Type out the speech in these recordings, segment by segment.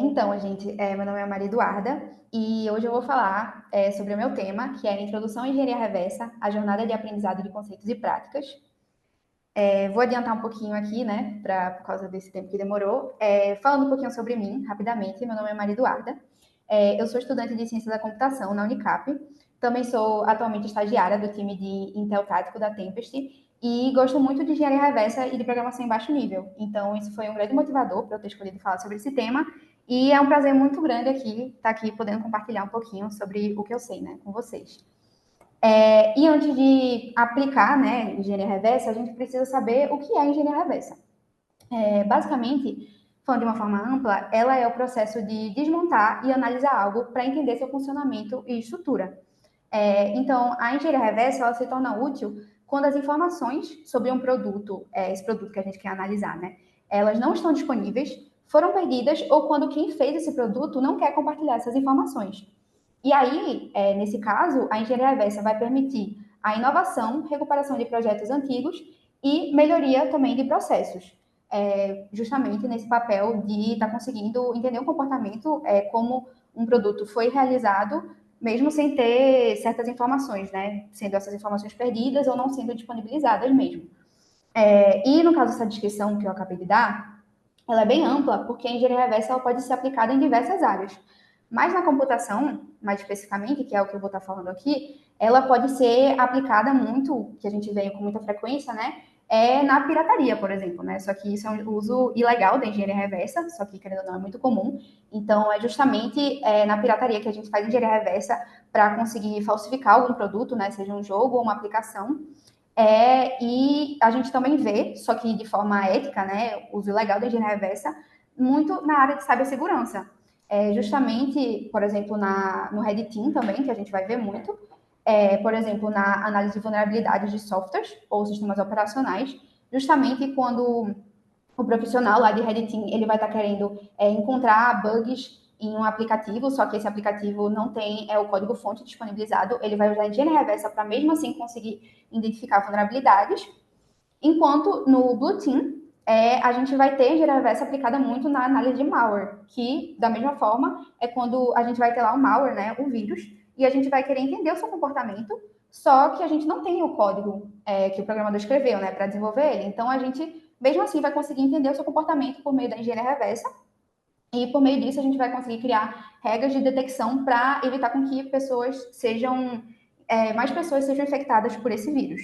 Então, gente, meu nome é Maria Eduarda e hoje eu vou falar sobre o meu tema, que é a Introdução à Engenharia Reversa, a jornada de aprendizado de conceitos e práticas. Vou adiantar um pouquinho aqui, né, por causa desse tempo que demorou. Falando um pouquinho sobre mim, rapidamente, meu nome é Maria Eduarda. Eu sou estudante de Ciência da Computação na Unicap. Também sou atualmente estagiária do time de Intel Tático da Tempest e gosto muito de engenharia reversa e de programação em baixo nível. Então, isso foi um grande motivador para eu ter escolhido falar sobre esse tema. E é um prazer muito grande estar aqui podendo compartilhar um pouquinho sobre o que eu sei, né, com vocês. E antes de aplicar, né, engenharia reversa, a gente precisa saber o que é engenharia reversa. Basicamente, falando de uma forma ampla, ela é o processo de desmontar e analisar algo para entender seu funcionamento e estrutura. Então, a engenharia reversa ela se torna útil quando as informações sobre um produto, esse produto que a gente quer analisar, né, elas não estão disponíveis, foram perdidas ou quando quem fez esse produto não quer compartilhar essas informações. E aí, nesse caso, a engenharia reversa vai permitir a inovação, recuperação de projetos antigos e melhoria também de processos. Justamente nesse papel de estar conseguindo entender o comportamento, como um produto foi realizado, mesmo sem ter certas informações, né? Sendo essas informações perdidas ou não sendo disponibilizadas mesmo. E no caso dessa descrição que eu acabei de dar, ela é bem ampla, porque a engenharia reversa ela pode ser aplicada em diversas áreas. Mas na computação, mais especificamente, que é o que eu vou estar falando aqui, ela pode ser aplicada muito, que a gente vê com muita frequência, né? Na pirataria, por exemplo, né? Só que isso é um uso ilegal da engenharia reversa, só que, querendo ou não, é muito comum. Então, é justamente na pirataria que a gente faz engenharia reversa para conseguir falsificar algum produto, né? Seja um jogo ou uma aplicação. E a gente também vê, só que de forma ética, né, o uso legal da engenharia reversa, muito na área de cibersegurança. Justamente, por exemplo, no Red Team também, que a gente vai ver muito, por exemplo, na análise de vulnerabilidades de softwares ou sistemas operacionais, justamente quando o profissional lá de Red Team, ele vai estar querendo encontrar bugs em um aplicativo, só que esse aplicativo não tem o código-fonte disponibilizado, ele vai usar a engenharia reversa para mesmo assim conseguir identificar vulnerabilidades, enquanto no Blue Team, a gente vai ter engenharia reversa aplicada muito na análise de malware, que, da mesma forma, é quando a gente vai ter lá o malware, né, o vírus, e a gente vai querer entender o seu comportamento, só que a gente não tem o código que o programador escreveu, né, para desenvolver ele. Então, a gente, mesmo assim, vai conseguir entender o seu comportamento por meio da engenharia reversa, e por meio disso a gente vai conseguir criar regras de detecção para evitar com que mais pessoas sejam infectadas por esse vírus.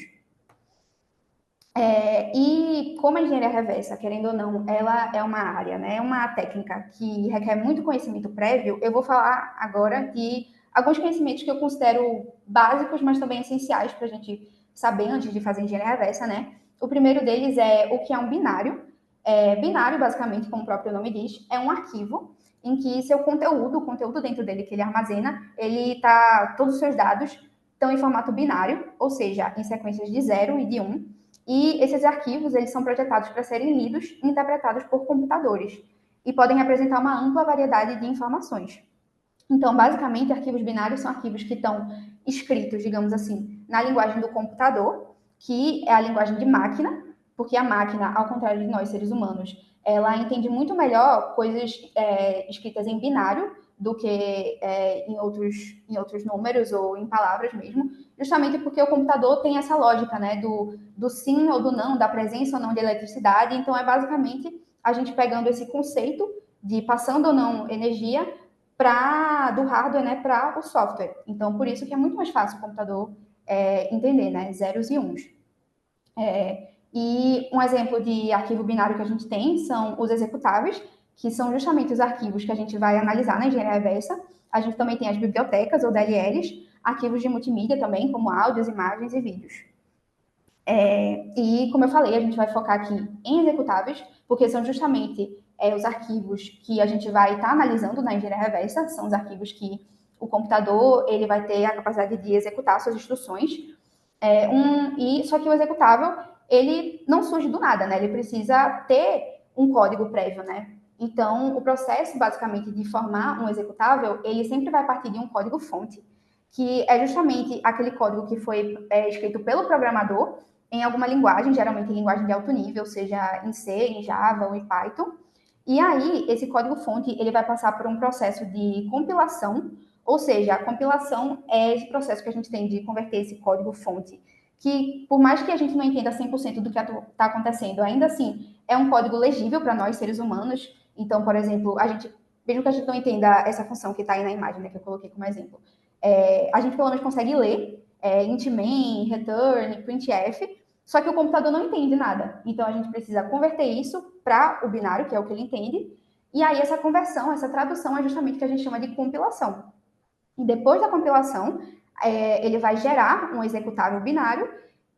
E como a engenharia reversa, querendo ou não, ela é uma área, né, uma técnica que requer muito conhecimento prévio, eu vou falar agora de alguns conhecimentos que eu considero básicos, mas também essenciais para a gente saber antes de fazer engenharia reversa, né? O primeiro deles é o que é um binário. Binário, basicamente, como o próprio nome diz, é um arquivo em que o conteúdo dentro dele que ele armazena, todos os seus dados estão em formato binário, ou seja, em sequências de 0 e de 1. E esses arquivos, eles são projetados para serem lidos e interpretados por computadores e podem representar uma ampla variedade de informações. Então, basicamente, arquivos binários são arquivos que estão escritos, digamos assim, na linguagem do computador, que é a linguagem de máquina, porque a máquina, ao contrário de nós, seres humanos, ela entende muito melhor coisas escritas em binário do que em outros números ou em palavras mesmo, justamente porque o computador tem essa lógica, né, do sim ou do não, da presença ou não de eletricidade. Então, é basicamente a gente pegando esse conceito de passando ou não energia do hardware, né, para o software. Então, por isso que é muito mais fácil o computador entender, né, zeros e uns. E um exemplo de arquivo binário que a gente tem são os executáveis, que são justamente os arquivos que a gente vai analisar na engenharia reversa. A gente também tem as bibliotecas ou DLLs, arquivos de multimídia também, como áudios, imagens e vídeos. E, como eu falei, a gente vai focar aqui em executáveis, porque são justamente os arquivos que a gente vai estar analisando na engenharia reversa, são os arquivos que o computador ele vai ter a capacidade de executar suas instruções. Só que o executável, ele não surge do nada, né? Ele precisa ter um código prévio, né? Então, o processo, basicamente, de formar um executável, ele sempre vai partir de um código-fonte, que é justamente aquele código que foi escrito pelo programador em alguma linguagem, geralmente em linguagem de alto nível, seja em C, em Java ou em Python. E aí, esse código-fonte, ele vai passar por um processo de compilação, ou seja, a compilação é esse processo que a gente tem de converter esse código-fonte, que por mais que a gente não entenda 100% do que está acontecendo, ainda assim, é um código legível para nós, seres humanos. Então, por exemplo, mesmo que a gente não entenda essa função que está aí na imagem, né, que eu coloquei como exemplo, a gente pelo menos consegue ler int main, return, printf, só que o computador não entende nada. Então, a gente precisa converter isso para o binário, que é o que ele entende, e aí essa conversão, essa tradução é justamente o que a gente chama de compilação. E depois da compilação, ele vai gerar um executável binário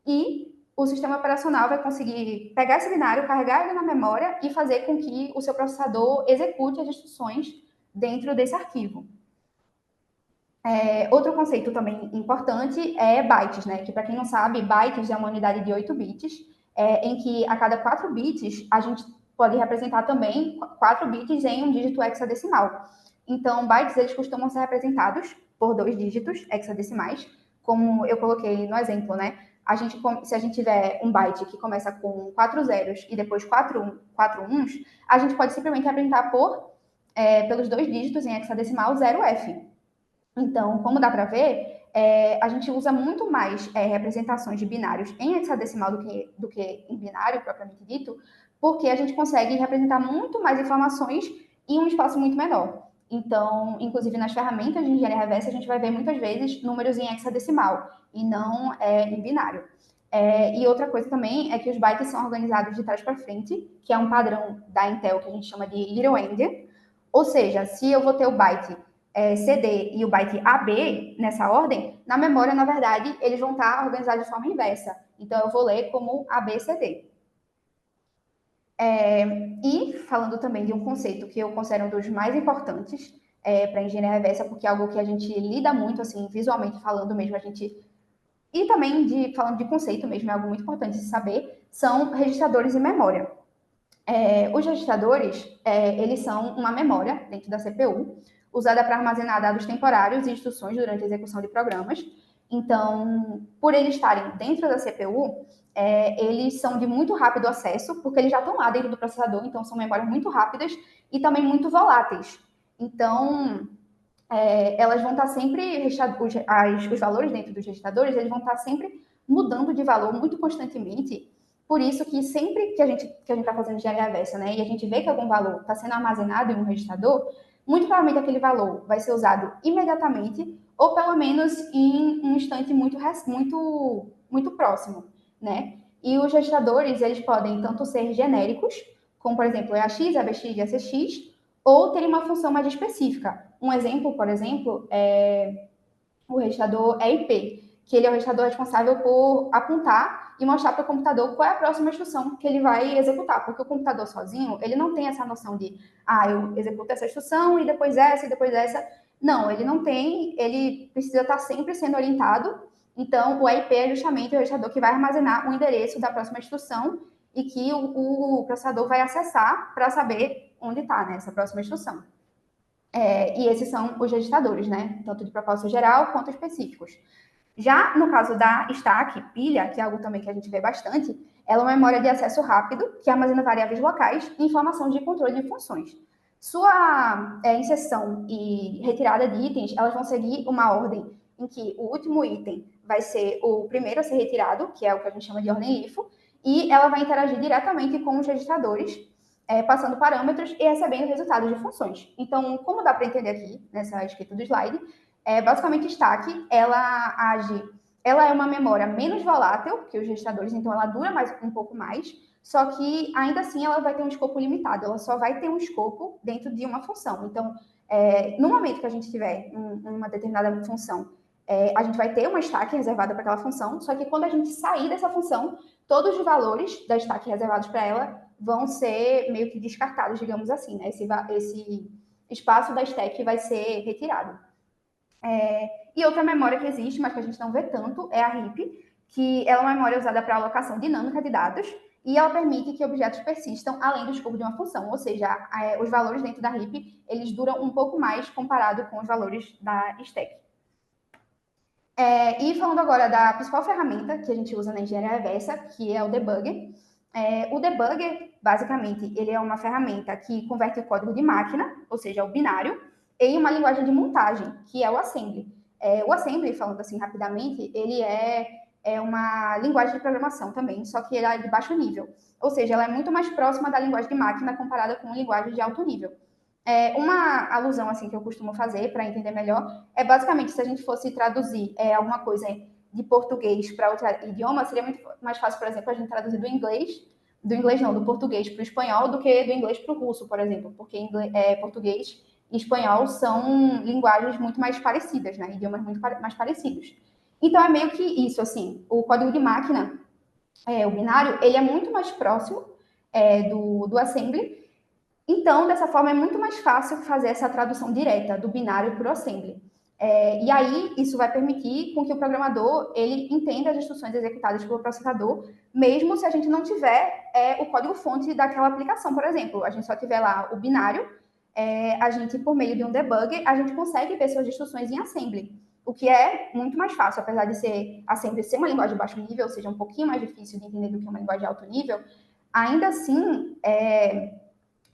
e o sistema operacional vai conseguir pegar esse binário, carregar ele na memória e fazer com que o seu processador execute as instruções dentro desse arquivo. Outro conceito também importante é bytes, né? Que para quem não sabe, bytes é uma unidade de 8 bits, em que a cada 4 bits a gente pode representar também 4 bits em um dígito hexadecimal. Então, bytes eles costumam ser representados por 2 dígitos hexadecimais, como eu coloquei no exemplo, né? Se a gente tiver um byte que começa com 4 zeros e depois 4 uns, a gente pode simplesmente representar pelos 2 dígitos em hexadecimal 0F. Então, como dá para ver, a gente usa muito mais representações de binários em hexadecimal do que em binário, propriamente dito, porque a gente consegue representar muito mais informações em um espaço muito menor. Então, inclusive nas ferramentas de engenharia reversa, a gente vai ver muitas vezes números em hexadecimal e não em binário. E outra coisa também é que os bytes são organizados de trás para frente, que é um padrão da Intel que a gente chama de Little Endian. Ou seja, se eu vou ter o byte CD e o byte AB nessa ordem, na memória, na verdade, eles vão estar organizados de forma inversa. Então, eu vou ler como ABCD. E falando também de um conceito que eu considero um dos mais importantes para a engenharia reversa, porque é algo que a gente lida muito, assim, visualmente falando mesmo, e também falando de conceito mesmo, é algo muito importante de se saber, são registradores e memória. Os registradores, eles são uma memória dentro da CPU, usada para armazenar dados temporários e instruções durante a execução de programas. Então, por eles estarem dentro da CPU, eles são de muito rápido acesso, porque eles já estão lá dentro do processador, então são memórias muito rápidas e também muito voláteis. Então, elas vão estar sempre, os valores dentro dos registradores, eles vão estar sempre mudando de valor muito constantemente. Por isso que sempre que a gente está fazendo engenharia reversa, né, e a gente vê que algum valor está sendo armazenado em um registrador, muito provavelmente aquele valor vai ser usado imediatamente ou pelo menos em um instante muito próximo, né? E os registradores, eles podem tanto ser genéricos, como por exemplo EAX, ABX e ACX, ou terem uma função mais específica. Um exemplo, por exemplo, é o registrador EIP, que ele é o registrador responsável por apontar e mostrar para o computador qual é a próxima instrução que ele vai executar, porque o computador sozinho, ele não tem essa noção de, eu executo essa instrução e depois essa e depois essa. Não, ele não tem, ele precisa estar sempre sendo orientado. Então, o EIP é justamente o registrador que vai armazenar o endereço da próxima instrução e que o processador vai acessar para saber onde está, né, essa próxima instrução. E esses são os registradores, né? Tanto de propósito geral quanto específicos. Já no caso da stack, pilha, que é algo também que a gente vê bastante, ela é uma memória de acesso rápido que armazena variáveis locais e informações de controle de funções. Sua inserção e retirada de itens, elas vão seguir uma ordem em que o último item vai ser o primeiro a ser retirado, que é o que a gente chama de ordem LIFO, e ela vai interagir diretamente com os registradores, passando parâmetros e recebendo resultados de funções. Então, como dá para entender aqui nessa escrita do slide, basicamente stack, ela é uma memória menos volátil que os registradores, então ela dura um pouco mais, só que ainda assim ela vai ter um escopo limitado, ela só vai ter um escopo dentro de uma função. Então, no momento que a gente tiver uma determinada função, a gente vai ter uma stack reservada para aquela função, só que quando a gente sair dessa função, todos os valores da stack reservados para ela vão ser meio que descartados, digamos assim, né? Esse espaço da stack vai ser retirado. E outra memória que existe, mas que a gente não vê tanto, é a RIP, que é uma memória usada para alocação dinâmica de dados e ela permite que objetos persistam além do escopo de uma função, ou seja, os valores dentro da RIP, eles duram um pouco mais comparado com os valores da stack. E falando agora da principal ferramenta que a gente usa na engenharia reversa, que é o debugger, O debugger, basicamente, ele é uma ferramenta que converte o código de máquina, ou seja, o binário, em uma linguagem de montagem, que é o assembly. O assembly, falando assim rapidamente, ele é uma linguagem de programação também, só que ela é de baixo nível. Ou seja, ela é muito mais próxima da linguagem de máquina comparada com uma linguagem de alto nível. Uma alusão assim que eu costumo fazer para entender melhor é basicamente se a gente fosse traduzir alguma coisa de português para outro idioma, seria muito mais fácil, por exemplo, a gente traduzir do inglês não, do português para o espanhol do que do inglês para o russo, por exemplo, porque português e espanhol são linguagens muito mais parecidas, né? Idiomas muito mais parecidos. Então é meio que isso, assim, o código de máquina, o binário, ele é muito mais próximo do assembly. Então, dessa forma, é muito mais fácil fazer essa tradução direta do binário para o assembly. E aí, isso vai permitir com que o programador ele entenda as instruções executadas pelo processador, mesmo se a gente não tiver o código-fonte daquela aplicação, por exemplo. A gente só tiver lá o binário, a gente, por meio de um debugger, a gente consegue ver suas instruções em assembly, o que é muito mais fácil, apesar de ser assembly ser uma linguagem de baixo nível, ou seja, um pouquinho mais difícil de entender do que uma linguagem de alto nível, ainda assim, é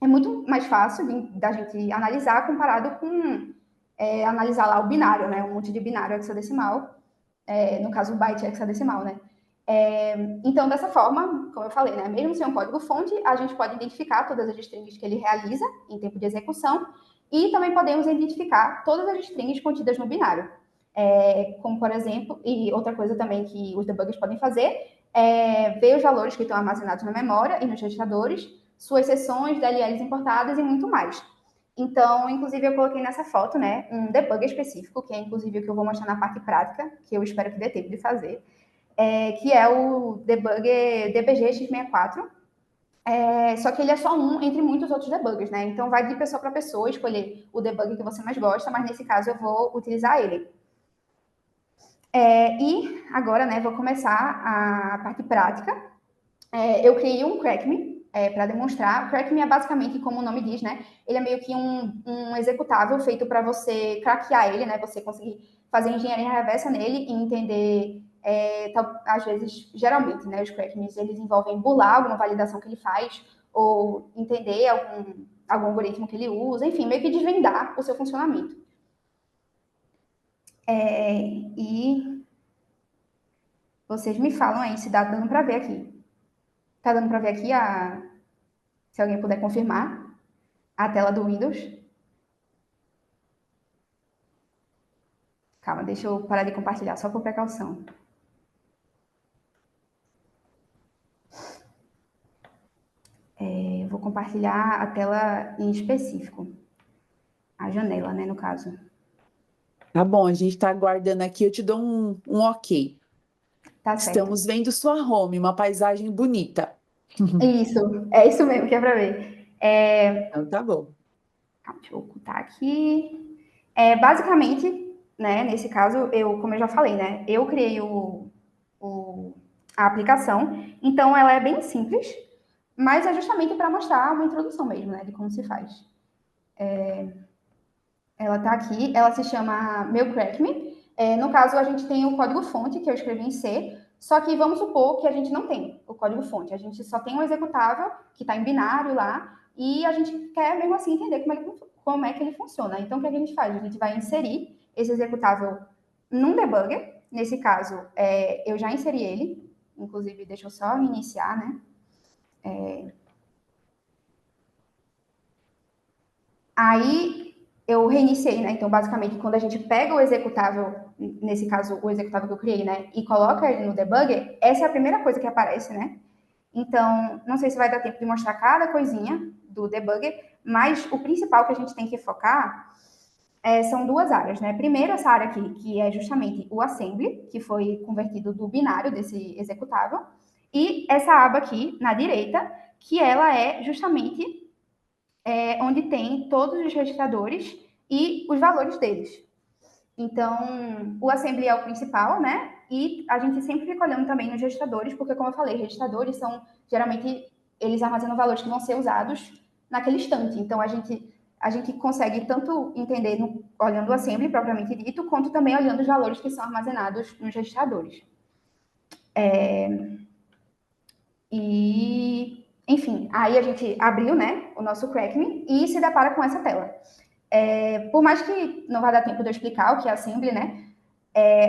muito mais fácil da gente analisar comparado com analisar lá o binário, né? Um monte de binário hexadecimal, no caso o byte hexadecimal, né? Então, dessa forma, como eu falei, né? Mesmo sem um código-fonte, a gente pode identificar todas as strings que ele realiza em tempo de execução e também podemos identificar todas as strings contidas no binário. Como, por exemplo, e outra coisa também que os debuggers podem fazer é ver os valores que estão armazenados na memória e nos registradores, suas seções, DLLs importadas e muito mais. Então, inclusive, eu coloquei nessa foto, né, um debugger específico, que é inclusive o que eu vou mostrar na parte prática, que eu espero que dê tempo de fazer, que é o debugger DBG-X64. Só que ele é só um entre muitos outros debuggers, né? Então, vai de pessoa para pessoa escolher o debugger que você mais gosta, mas nesse caso eu vou utilizar ele. E agora, né, vou começar a parte prática. Eu criei um CrackMe para demonstrar. O CrackMe é basicamente, como o nome diz, né? Ele é meio que um executável feito para você craquear ele, né? Você conseguir fazer engenharia reversa nele e entender, às vezes, geralmente, né? Os CrackMes, eles envolvem burlar alguma validação que ele faz ou entender algum algoritmo que ele usa, enfim, meio que desvendar o seu funcionamento. E vocês me falam aí se dá dando para ver aqui. Tá dando para ver aqui se alguém puder confirmar a tela do Windows. Calma, deixa eu parar de compartilhar só por precaução. Vou compartilhar a tela em específico. A janela, né, no caso. Tá bom, a gente está aguardando aqui, eu te dou um ok. Tá certo. Estamos vendo sua home, uma paisagem bonita. Isso, é isso mesmo que é para ver. Então, tá bom. Calma, deixa eu ocultar aqui. Basicamente, né, nesse caso, como eu já falei, né, eu criei a aplicação, então ela é bem simples, mas é justamente para mostrar uma introdução mesmo, né, de como se faz. Ela está aqui, ela se chama Meu Crackme. No caso, a gente tem o código-fonte que eu escrevi em C, só que vamos supor que a gente não tem o código-fonte, a gente só tem um executável que está em binário lá, e a gente quer mesmo assim entender como é que ele funciona. Então, o que a gente faz? A gente vai inserir esse executável num debugger. Nesse caso, eu já inseri ele, inclusive, deixa eu só iniciar, né? Aí eu reiniciei, né? Então, basicamente, quando a gente pega o executável, nesse caso, o executável que eu criei, né? E coloca ele no debugger, essa é a primeira coisa que aparece, né? Então, não sei se vai dar tempo de mostrar cada coisinha do debugger, mas o principal que a gente tem que focar são duas áreas, né? Primeiro, essa área aqui, que é justamente o assembly, que foi convertido do binário desse executável, e essa aba aqui, na direita, que ela é justamente onde tem todos os registradores e os valores deles. Então, o assembly é o principal, né? E a gente sempre fica olhando também nos registradores, porque, como eu falei, registradores são, geralmente, eles armazenam valores que vão ser usados naquele instante. Então, a gente consegue tanto entender olhando o assembly, propriamente dito, quanto também olhando os valores que são armazenados nos registradores. E, enfim, aí a gente abriu, né, o nosso Crackme e se depara com essa tela. Por mais que não vai dar tempo de eu explicar o que é Assembly, né,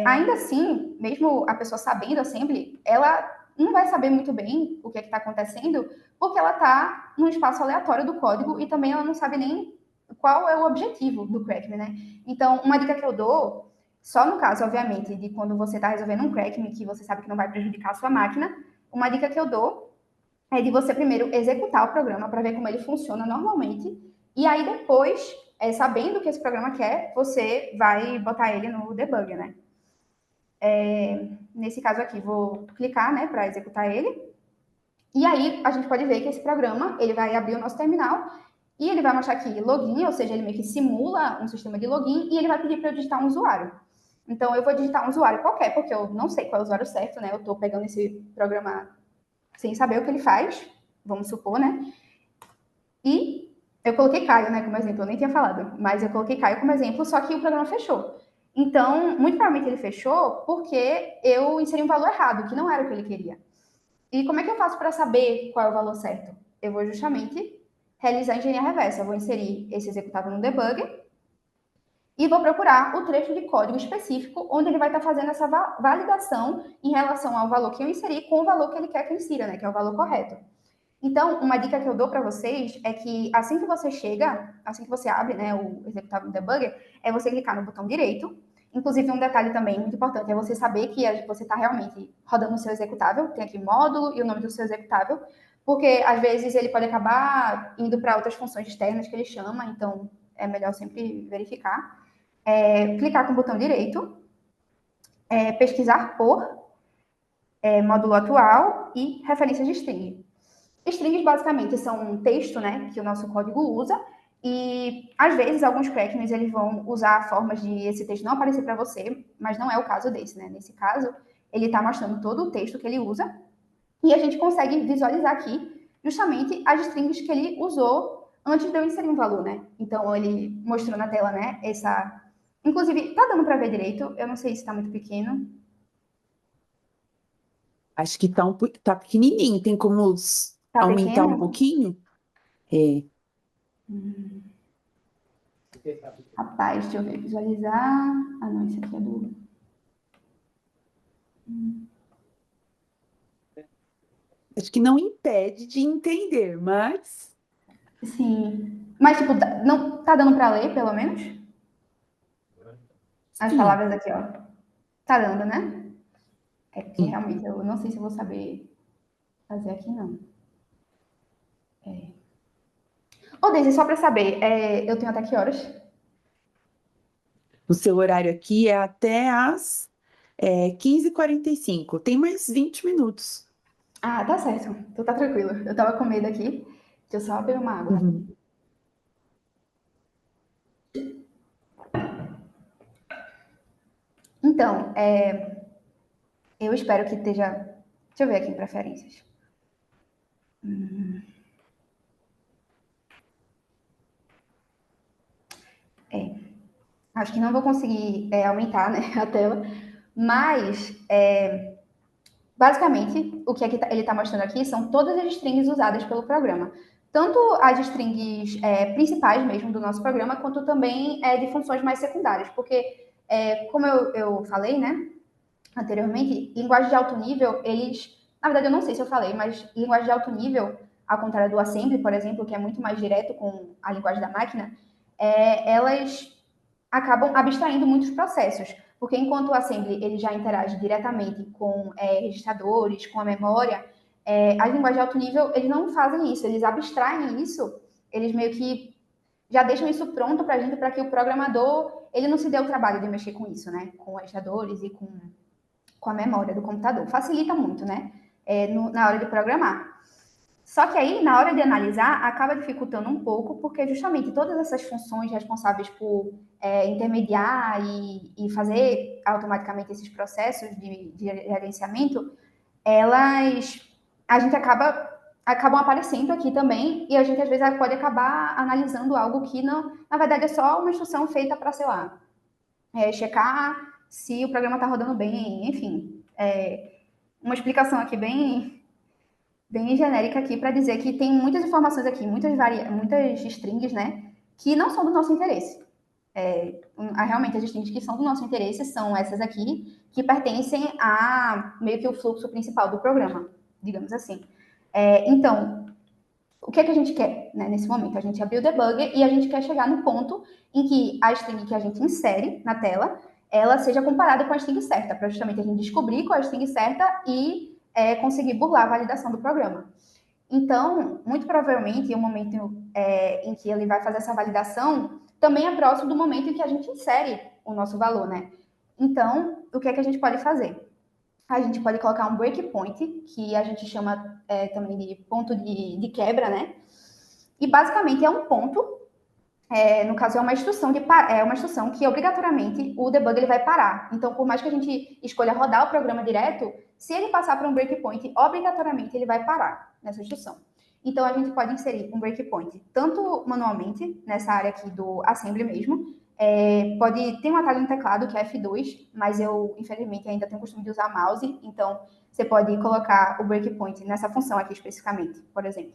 ainda assim, mesmo a pessoa sabendo Assembly, ela não vai saber muito bem o que é que está acontecendo, porque ela está num espaço aleatório do código e também ela não sabe nem qual é o objetivo do Crackme, né? Então, uma dica que eu dou, só no caso, obviamente, de quando você está resolvendo um Crackme, que você sabe que não vai prejudicar a sua máquina, uma dica que eu dou é de você primeiro executar o programa para ver como ele funciona normalmente, e aí depois, sabendo o que esse programa quer, você vai botar ele no debug, né? Nesse caso aqui, vou clicar, né, para executar ele. E aí a gente pode ver que esse programa, ele vai abrir o nosso terminal e ele vai mostrar aqui login, ou seja, ele meio que simula um sistema de login e ele vai pedir para eu digitar um usuário. Então eu vou digitar um usuário qualquer, porque eu não sei qual é o usuário certo, né? Eu estou pegando esse programa sem saber o que ele faz, vamos supor, né? E eu coloquei Caio, né, como exemplo, eu nem tinha falado, mas eu coloquei Caio como exemplo, só que o programa fechou. Então, muito provavelmente ele fechou porque eu inseri um valor errado, que não era o que ele queria. E como é que eu faço para saber qual é o valor certo? Eu vou justamente realizar a engenharia reversa. Eu vou inserir esse executável no debugger e vou procurar o trecho de código específico onde ele vai estar fazendo essa validação em relação ao valor que eu inseri com o valor que ele quer que eu insira, né, que é o valor correto. Então, uma dica que eu dou para vocês é que assim que você chega, assim que você abre, né, o executável no debugger, é você clicar no botão direito. Inclusive, um detalhe também muito importante é você saber que você está realmente rodando o seu executável, tem aqui módulo e o nome do seu executável, porque às vezes ele pode acabar indo para outras funções externas que ele chama, então é melhor sempre verificar. Clicar com o botão direito, pesquisar por módulo atual e referência de string. Strings basicamente são um texto, né, que o nosso código usa, e às vezes alguns crackers eles vão usar formas de esse texto não aparecer para você, mas não é o caso desse, né? Nesse caso, ele está mostrando todo o texto que ele usa e a gente consegue visualizar aqui justamente as strings que ele usou antes de eu inserir um valor, né? Então ele mostrou na tela, né, essa. Inclusive, tá dando para ver direito? Eu não sei se está muito pequeno. Acho que tá pequenininho. Tem como Tá aumentar um pequeno? pouquinho? É. Rapaz, deixa eu ver, visualizar. Ah, não, esse aqui é do. Acho que não impede de entender, mas Sim. Mas, tipo, não tá dando pra ler, pelo menos? As sim. palavras aqui, ó. Tá dando, né? É porque Sim. realmente eu não sei se eu vou saber fazer aqui, não. Ô, Deise, só pra saber, eu tenho até que horas? O seu horário aqui é até às 15h45. Tem mais 20 minutos. Ah, tá certo. Então tá tranquilo. Eu tava com medo aqui. Deixa eu só beber uma água rapidinho. Uhum. Então, eu espero que esteja. Deixa eu ver aqui em preferências. Acho que não vou conseguir aumentar, né, a tela, mas basicamente, o que ele está mostrando aqui são todas as strings usadas pelo programa. Tanto as strings principais mesmo do nosso programa, quanto também de funções mais secundárias. Porque, como eu falei, né, anteriormente, linguagens de alto nível, eles... Na verdade, eu não sei se eu falei, mas linguagem de alto nível, ao contrário do Assembly, por exemplo, que é muito mais direto com a linguagem da máquina, elas acabam abstraindo muitos processos, porque enquanto o assembly ele já interage diretamente com registradores, com a memória, as linguagens de alto nível eles não fazem isso, eles abstraem isso, eles meio que já deixam isso pronto para a gente, para que o programador ele não se dê o trabalho de mexer com isso, né? Com registradores e com a memória do computador. Facilita muito, né? Na hora de programar. Só que aí, na hora de analisar, acaba dificultando um pouco, porque justamente todas essas funções responsáveis por intermediar e fazer automaticamente esses processos de gerenciamento, elas a gente acabam aparecendo aqui também, e a gente às vezes pode acabar analisando algo que não, na verdade, é só uma instrução feita para, sei lá, checar se o programa está rodando bem, enfim. Uma explicação aqui bem genérica aqui para dizer que tem muitas informações aqui, muitas strings, né, que não são do nosso interesse. Realmente as strings que são do nosso interesse são essas aqui, que pertencem a meio que o fluxo principal do programa, digamos assim. Então, o que é que a gente quer, né, nesse momento? A gente abriu o debugger e a gente quer chegar no ponto em que a string que a gente insere na tela, ela seja comparada com a string certa, para justamente a gente descobrir qual é a string certa e conseguir burlar a validação do programa. Então, muito provavelmente, o momento em que ele vai fazer essa validação também é próximo do momento em que a gente insere o nosso valor, né? Então, o que é que a gente pode fazer? A gente pode colocar um breakpoint, que a gente chama também de ponto de quebra, né? E basicamente é um ponto, no caso é uma instrução que obrigatoriamente o debug ele vai parar. Então, por mais que a gente escolha rodar o programa direto, se ele passar por um breakpoint, obrigatoriamente ele vai parar nessa instrução. Então, a gente pode inserir um breakpoint tanto manualmente, nessa área aqui do assembly mesmo, pode ter um atalho no teclado que é F2, mas eu, infelizmente, ainda tenho o costume de usar mouse, então você pode colocar o breakpoint nessa função aqui especificamente, por exemplo.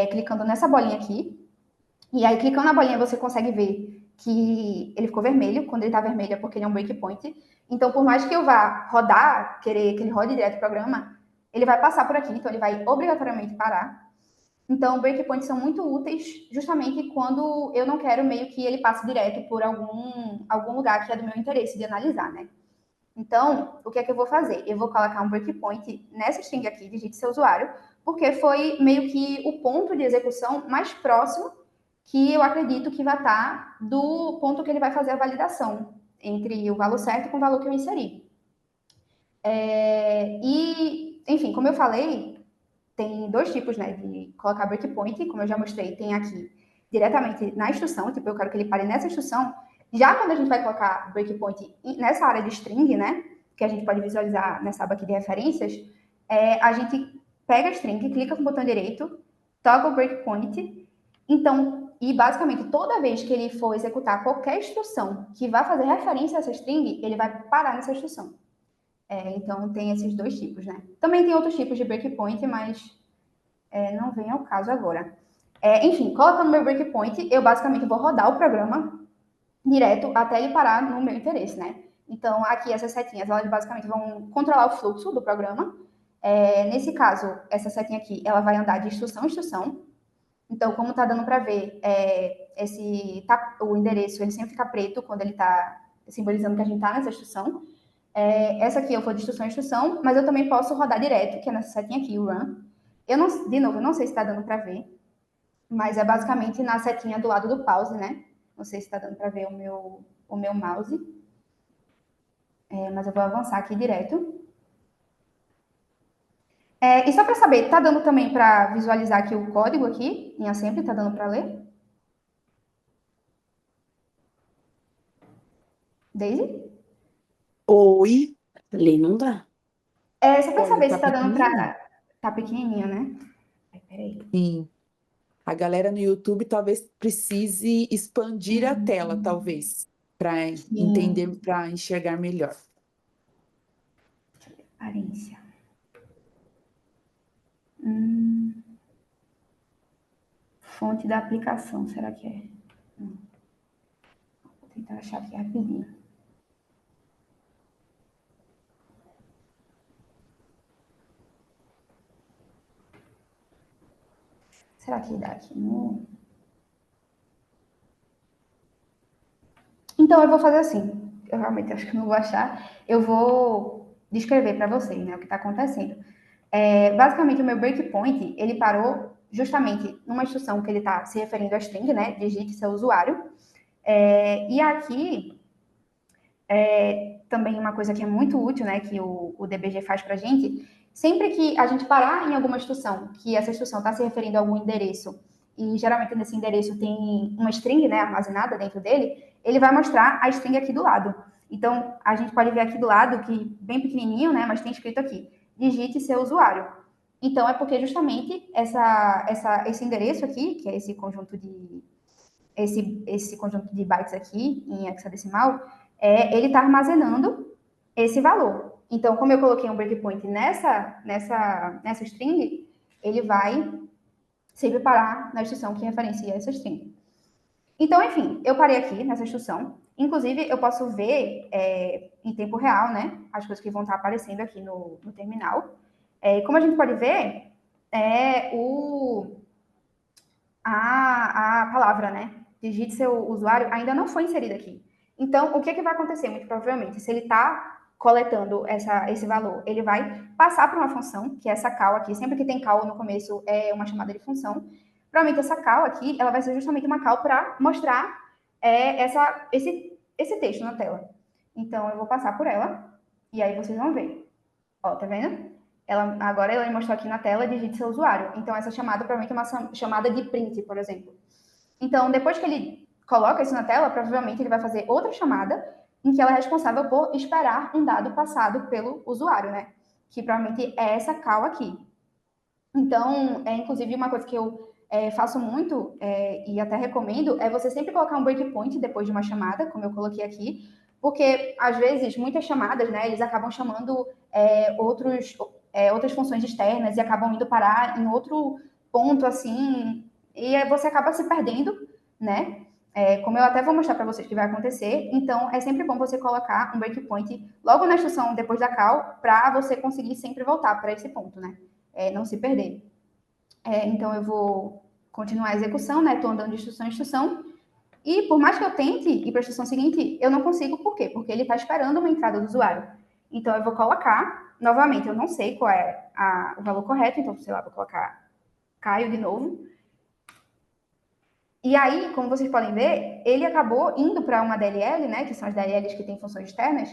Clicando nessa bolinha aqui, e aí clicando na bolinha você consegue ver que ele ficou vermelho, quando ele está vermelho é porque ele é um breakpoint, então por mais que eu vá rodar, querer que ele rode direto o programa, ele vai passar por aqui, então ele vai obrigatoriamente parar. Então, breakpoints são muito úteis justamente quando eu não quero meio que ele passe direto por algum lugar que é do meu interesse de analisar, né? Então, o que é que eu vou fazer? Eu vou colocar um breakpoint nessa string aqui, digite seu usuário, porque foi meio que o ponto de execução mais próximo que eu acredito que vai estar do ponto que ele vai fazer a validação entre o valor certo com o valor que eu inseri. Enfim, como eu falei, tem dois tipos, né, de colocar breakpoint, como eu já mostrei, tem aqui diretamente na instrução, tipo, eu quero que ele pare nessa instrução. Já quando a gente vai colocar breakpoint nessa área de string, né, que a gente pode visualizar nessa aba aqui de referências, a gente pega a string, clica com o botão direito, toggle breakpoint, então, e basicamente toda vez que ele for executar qualquer instrução que vá fazer referência a essa string, ele vai parar nessa instrução. Então, tem esses dois tipos, né? Também tem outros tipos de breakpoint, mas não vem ao caso agora. Enfim, colocando meu breakpoint, eu basicamente vou rodar o programa direto até ele parar no meu interesse, né? Então, aqui essas setinhas, elas basicamente vão controlar o fluxo do programa. Nesse caso, essa setinha aqui, ela vai andar de instrução em instrução. Então, como tá dando para ver, o endereço, ele sempre fica preto quando ele tá simbolizando que a gente tá nessa instrução. Essa aqui eu vou de instrução em instrução, mas eu também posso rodar direto, que é nessa setinha aqui, o run. De novo, eu não sei se está dando para ver, mas é basicamente na setinha do lado do pause, né? Não sei se está dando para ver o meu mouse. Mas eu vou avançar aqui direto. E só para saber, tá dando também para visualizar aqui o código aqui, em assembly, tá dando para ler? Daisy? Oi, ler não dá. Só para Olha, saber tá se tá dando pequenininho. para... Tá pequenininho, né? Peraí. Sim. A galera no YouTube talvez precise expandir a tela, talvez, para Sim. entender, para enxergar melhor. Aparência. Fonte da aplicação, será que é? Vou tentar achar aqui rapidinho. Será que dá aqui no... Então, eu vou fazer assim. Eu realmente acho que não vou achar. Eu vou descrever para vocês, né, o que está acontecendo. Basicamente, o meu breakpoint, ele parou justamente numa instrução que ele está se referindo a string, né? Digite seu usuário. E aqui, também uma coisa que é muito útil, né, que o DBG faz para a gente, sempre que a gente parar em alguma instrução, que essa instrução está se referindo a algum endereço, e geralmente nesse endereço tem uma string, né, armazenada dentro dele, ele vai mostrar a string aqui do lado. Então, a gente pode ver aqui do lado, que bem pequenininho, né, mas tem escrito aqui, digite seu usuário. Então, é porque justamente esse endereço aqui, que é esse conjunto de bytes aqui, em hexadecimal, ele está armazenando esse valor. Então, como eu coloquei um breakpoint nessa string, ele vai sempre parar na instrução que referencia essa string. Então, enfim, eu parei aqui nessa instrução. Inclusive, eu posso ver em tempo real, né, as coisas que vão estar aparecendo aqui no terminal. Como a gente pode ver, a palavra, né, digite seu usuário, ainda não foi inserida aqui. Então, o que vai acontecer, muito provavelmente? Se ele está coletando esse valor, ele vai passar para uma função, que é essa call aqui. Sempre que tem call no começo, é uma chamada de função. Provavelmente essa call aqui, ela vai ser justamente uma call para mostrar esse texto na tela. Então, eu vou passar por ela, e aí vocês vão ver. Ó, tá vendo? Agora ela mostrou aqui na tela, digite seu usuário. Então, essa chamada provavelmente é uma chamada de print, por exemplo. Então, depois que ele coloca isso na tela, provavelmente ele vai fazer outra chamada em que ela é responsável por esperar um dado passado pelo usuário, né? Que provavelmente é essa call aqui. Então, inclusive, uma coisa que eu faço muito e até recomendo é você sempre colocar um breakpoint depois de uma chamada, como eu coloquei aqui, porque, às vezes, muitas chamadas, né, eles acabam chamando outras funções externas e acabam indo parar em outro ponto, assim, e você acaba se perdendo, né? Como eu até vou mostrar para vocês que vai acontecer. Então, é sempre bom você colocar um breakpoint logo na instrução depois da call para você conseguir sempre voltar para esse ponto, né? Não se perder. Então, eu vou continuar a execução, né? Estou andando de instrução em instrução. E por mais que eu tente ir para a instrução seguinte, eu não consigo. Por quê? Porque ele está esperando uma entrada do usuário. Então, eu vou colocar, novamente, eu não sei qual é o valor correto, então, sei lá, vou colocar Caio de novo. E aí, como vocês podem ver, ele acabou indo para uma DLL, né, que são as DLLs que têm funções externas,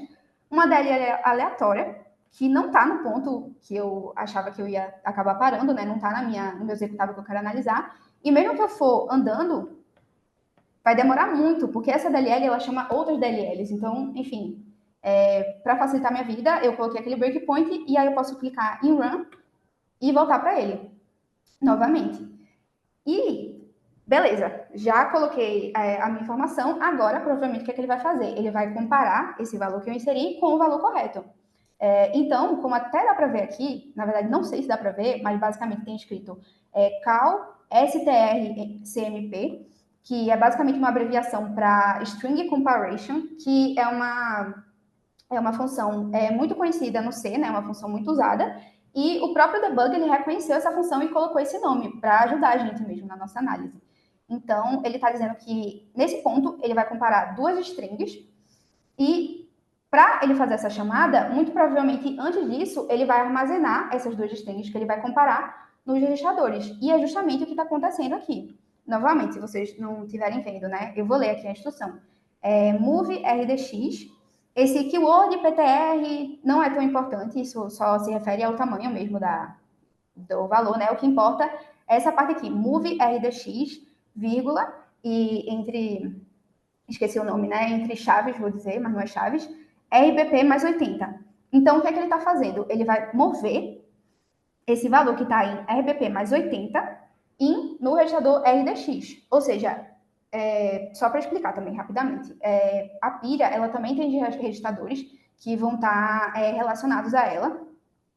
uma DLL aleatória, que não está no ponto que eu achava que eu ia acabar parando, né, não está no meu executável que eu quero analisar. E mesmo que eu for andando, vai demorar muito, porque essa DLL, ela chama outras DLLs. Então, enfim, para facilitar minha vida, eu coloquei aquele breakpoint e aí eu posso clicar em Run e voltar para ele novamente. E, beleza, já coloquei a minha informação, agora, provavelmente, o que é que ele vai fazer? Ele vai comparar esse valor que eu inseri com o valor correto. Então, como até dá para ver aqui, na verdade, não sei se dá para ver, mas basicamente tem escrito cal strcmp, que é basicamente uma abreviação para String Comparison, que é uma função muito conhecida no C, né? Uma função muito usada. E o próprio debug, ele reconheceu essa função e colocou esse nome para ajudar a gente mesmo na nossa análise. Então, ele está dizendo que, nesse ponto, ele vai comparar duas strings e, para ele fazer essa chamada, muito provavelmente, antes disso, ele vai armazenar essas duas strings que ele vai comparar nos registradores. E é justamente o que está acontecendo aqui. Novamente, se vocês não estiverem vendo, né? Eu vou ler aqui a instrução. Move RDX. Esse keyword PTR não é tão importante, isso só se refere ao tamanho mesmo do valor, né? O que importa é essa parte aqui, move RDX, vírgula, e esqueci o nome, né? Entre chaves, vou dizer, mas não é chaves, RBP mais 80. Então, o que é que ele está fazendo? Ele vai mover esse valor que está em RBP mais 80 no registrador RDX. Ou seja, só para explicar também rapidamente, a pilha, ela também tem registradores que vão estar relacionados a ela.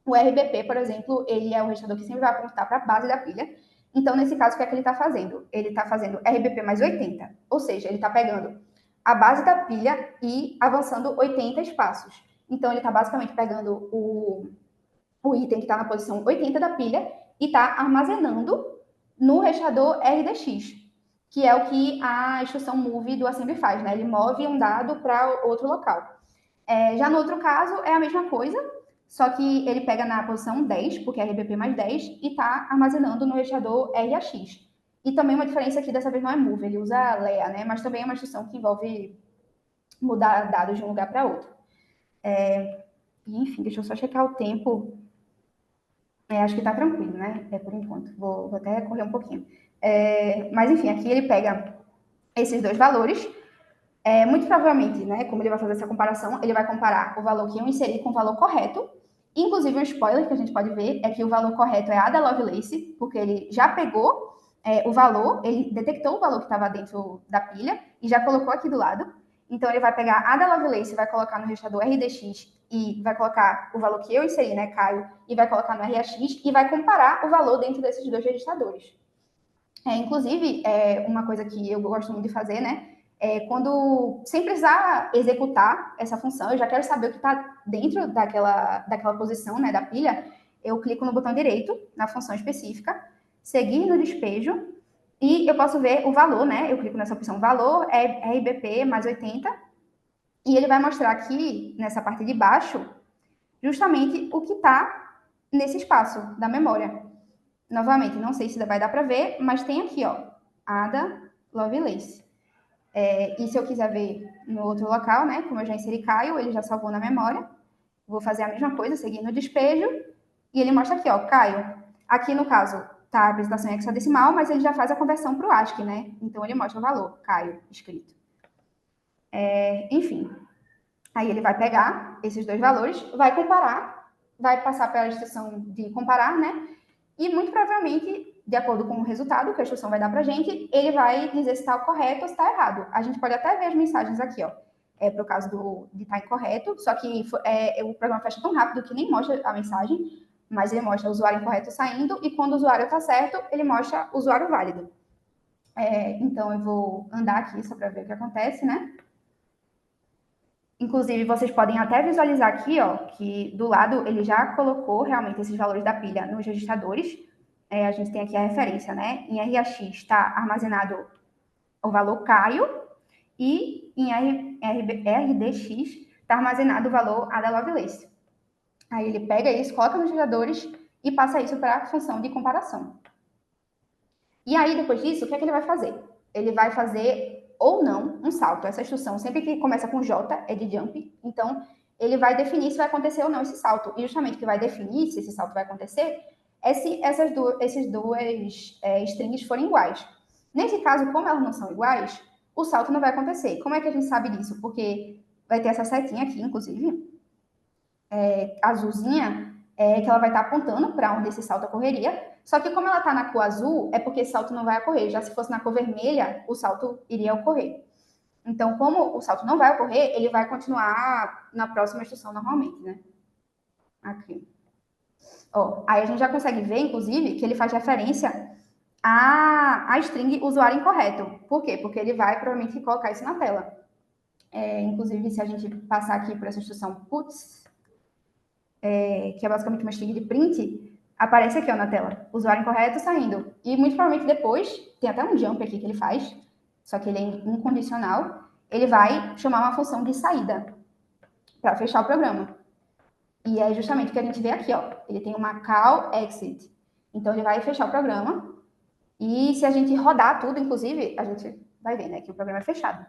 O RBP, por exemplo, ele é o registrador que sempre vai apontar para a base da pilha. Então, nesse caso, o que é que ele está fazendo? Ele está fazendo RBP mais 80, ou seja, ele está pegando a base da pilha e avançando 80 espaços. Então, ele está basicamente pegando o item que está na posição 80 da pilha e está armazenando no registrador RDX, que é o que a instrução move do assembly faz, né? Ele move um dado para outro local. Já no outro caso, é a mesma coisa, só que ele pega na posição 10, porque é RBP mais 10, e está armazenando no registrador RAX. E também uma diferença aqui, dessa vez não é move, ele usa lea, né? Mas também é uma instrução que envolve mudar dados de um lugar para outro. Enfim, deixa eu só checar o tempo. Acho que está tranquilo, né? Por enquanto. Vou até correr um pouquinho. Mas, enfim, aqui ele pega esses dois valores. Muito provavelmente, né, como ele vai fazer essa comparação, ele vai comparar o valor que eu inseri com o valor correto. Inclusive, um spoiler que a gente pode ver é que o valor correto é a da Lovelace, porque ele já pegou o valor, ele detectou o valor que estava dentro da pilha e já colocou aqui do lado. Então, ele vai pegar a da Lovelace, vai colocar no registrador RDX e vai colocar o valor que eu inseri, né, Caio, e vai colocar no RAX e vai comparar o valor dentro desses dois registradores. Inclusive, uma coisa que eu gosto muito de fazer, né, quando, sem precisar executar essa função, eu já quero saber o que está dentro daquela posição, né, da pilha, eu clico no botão direito, na função específica, seguir no despejo, e eu posso ver o valor, né, eu clico nessa opção valor, RBP mais 80, e ele vai mostrar aqui, nessa parte de baixo, justamente o que está nesse espaço da memória. Novamente, não sei se vai dar para ver, mas tem aqui, ó, Ada Lovelace. E se eu quiser ver no outro local, né, como eu já inseri Caio, ele já salvou na memória. Vou fazer a mesma coisa, seguir no despejo, e ele mostra aqui, ó, Caio. Aqui, no caso, tá a apresentação em hexadecimal, mas ele já faz a conversão para o ASCII, né? Então, ele mostra o valor, Caio, escrito. Enfim, aí ele vai pegar esses dois valores, vai comparar, vai passar pela instrução de comparar, né? E muito provavelmente, de acordo com o resultado que a instrução vai dar para a gente, ele vai dizer se está correto ou se está errado. A gente pode até ver as mensagens aqui, ó. Para o caso de estar incorreto, só que o programa fecha tão rápido que nem mostra a mensagem, mas ele mostra o usuário incorreto saindo, e quando o usuário está certo, ele mostra o usuário válido. Então, eu vou andar aqui só para ver o que acontece, né? Inclusive, vocês podem até visualizar aqui, ó, que do lado ele já colocou realmente esses valores da pilha nos registradores. A gente tem aqui a referência, né? Em RAX está armazenado o valor Caio e em RDX está armazenado o valor Ada Lovelace. Aí ele pega isso, coloca nos registradores e passa isso para a função de comparação. E aí, depois disso, o que é que ele vai fazer? Ele vai fazer ou não um salto. Essa instrução, sempre que começa com J, é de jump. Então, ele vai definir se vai acontecer ou não esse salto. E justamente o que vai definir se esse salto vai acontecer é se essas duas strings forem iguais. Nesse caso, como elas não são iguais, o salto não vai acontecer. Como é que a gente sabe disso? Porque vai ter essa setinha aqui, inclusive, azulzinha, que ela vai estar apontando para onde esse salto ocorreria. Só que como ela está na cor azul, é porque esse salto não vai ocorrer. Já se fosse na cor vermelha, o salto iria ocorrer. Então, como o salto não vai ocorrer, ele vai continuar na próxima instrução normalmente, né? Aqui. Aí a gente já consegue ver, inclusive, que ele faz referência à string usuário incorreto. Por quê? Porque ele vai provavelmente colocar isso na tela. Inclusive, se a gente passar aqui por essa instrução puts, que é basicamente uma string de print, aparece aqui, ó, na tela, usuário incorreto saindo. E muito provavelmente depois, tem até um jump aqui que ele faz, só que ele é incondicional, ele vai chamar uma função de saída para fechar o programa. E é justamente o que a gente vê aqui, ó. Ele tem uma call exit. Então, ele vai fechar o programa. E se a gente rodar tudo, inclusive, a gente vai ver, né, que o programa é fechado.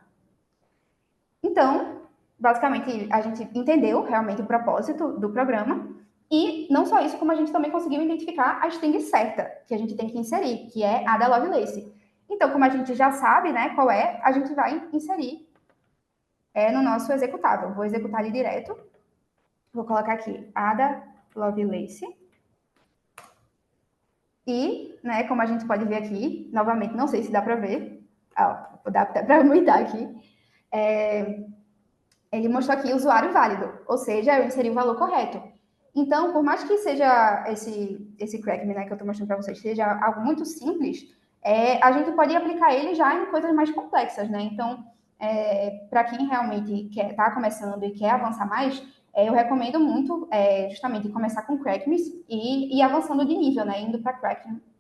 Então, basicamente, a gente entendeu realmente o propósito do programa. E não só isso, como a gente também conseguiu identificar a string certa que a gente tem que inserir, que é a da Lovelace. Então, como a gente já sabe, né, qual é, a gente vai inserir no nosso executável. Vou executar ali direto. Vou colocar aqui Ada Lovelace. E, né, como a gente pode ver aqui, novamente, não sei se dá para ver. Dá para aumentar aqui. Ele mostrou aqui usuário válido, ou seja, eu inseri o valor correto. Então, por mais que seja esse crackme, né, que eu estou mostrando para vocês, seja algo muito simples, a gente pode aplicar ele já em coisas mais complexas, né? Então, para quem realmente está começando e quer avançar mais, eu recomendo muito justamente começar com crackmes e ir avançando de nível, né? Indo para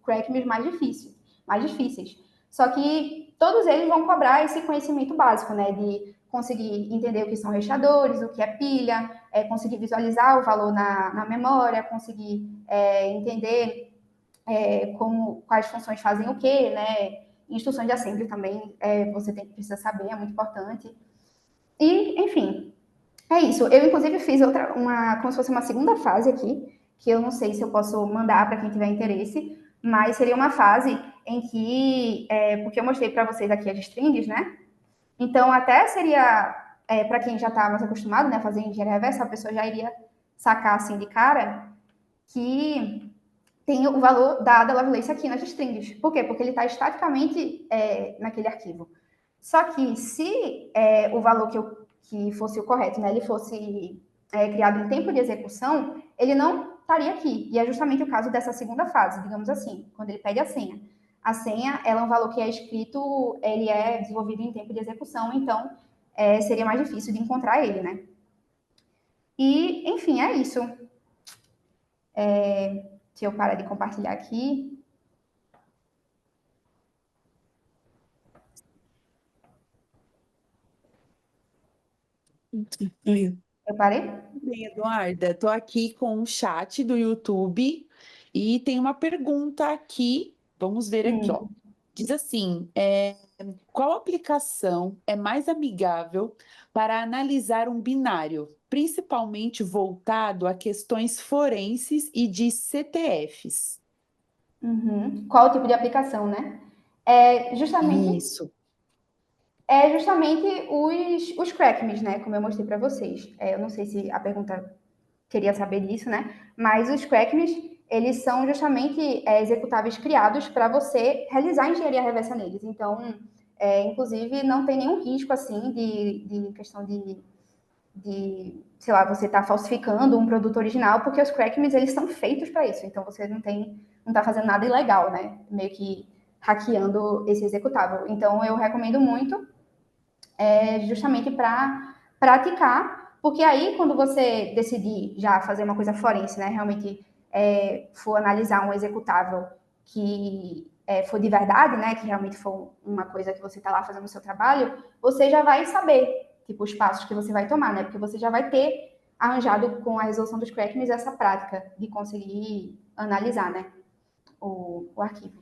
crackmes mais difíceis. Só que todos eles vão cobrar esse conhecimento básico, né? De conseguir entender o que são registradores, o que é pilha, conseguir visualizar o valor na memória, conseguir entender quais funções fazem o quê, né? Instruções de assembly também você precisa saber, é muito importante. E, enfim, é isso. Eu, inclusive, fiz como se fosse uma segunda fase aqui, que eu não sei se eu posso mandar para quem tiver interesse, mas seria uma fase em que, porque eu mostrei para vocês aqui as strings, né? Então, até seria, para quem já está mais acostumado, né, a fazer engenharia reversa, a pessoa já iria sacar, assim, de cara, que tem o valor da Ada Lovelace aqui nas strings. Por quê? Porque ele está estaticamente naquele arquivo. Só que se o valor que fosse o correto, né, ele fosse criado em tempo de execução, ele não estaria aqui. E é justamente o caso dessa segunda fase, digamos assim, quando ele pede a senha. A senha, ela é um valor que é escrito, ele é desenvolvido em tempo de execução, então seria mais difícil de encontrar ele, né? E, enfim, é isso. Se eu parar de compartilhar aqui. Oi. Eu parei? Bem, Eduarda, estou aqui com o chat do YouTube e tem uma pergunta aqui. Vamos ver aqui, ó. Diz assim: qual aplicação é mais amigável para analisar um binário, principalmente voltado a questões forenses e de CTFs? Uhum. Qual o tipo de aplicação, né? É justamente Isso. É justamente os crackmes, né? Como eu mostrei para vocês. Eu não sei se a pergunta queria saber disso, né? Mas os crackmes, eles são justamente executáveis criados para você realizar engenharia reversa neles. Então, inclusive, não tem nenhum risco, assim, de questão sei lá, você tá falsificando um produto original, porque os crackmes, eles são feitos para isso. Então, você não tá fazendo nada ilegal, né? Meio que hackeando esse executável. Então, eu recomendo muito justamente para praticar, porque aí quando você decidir já fazer uma coisa forense, né, realmente for analisar um executável que for de verdade, né, que realmente for uma coisa que você está lá fazendo o seu trabalho, você já vai saber, tipo, os passos que você vai tomar, né, porque você já vai ter arranjado com a resolução dos crackings essa prática de conseguir analisar, né, o arquivo.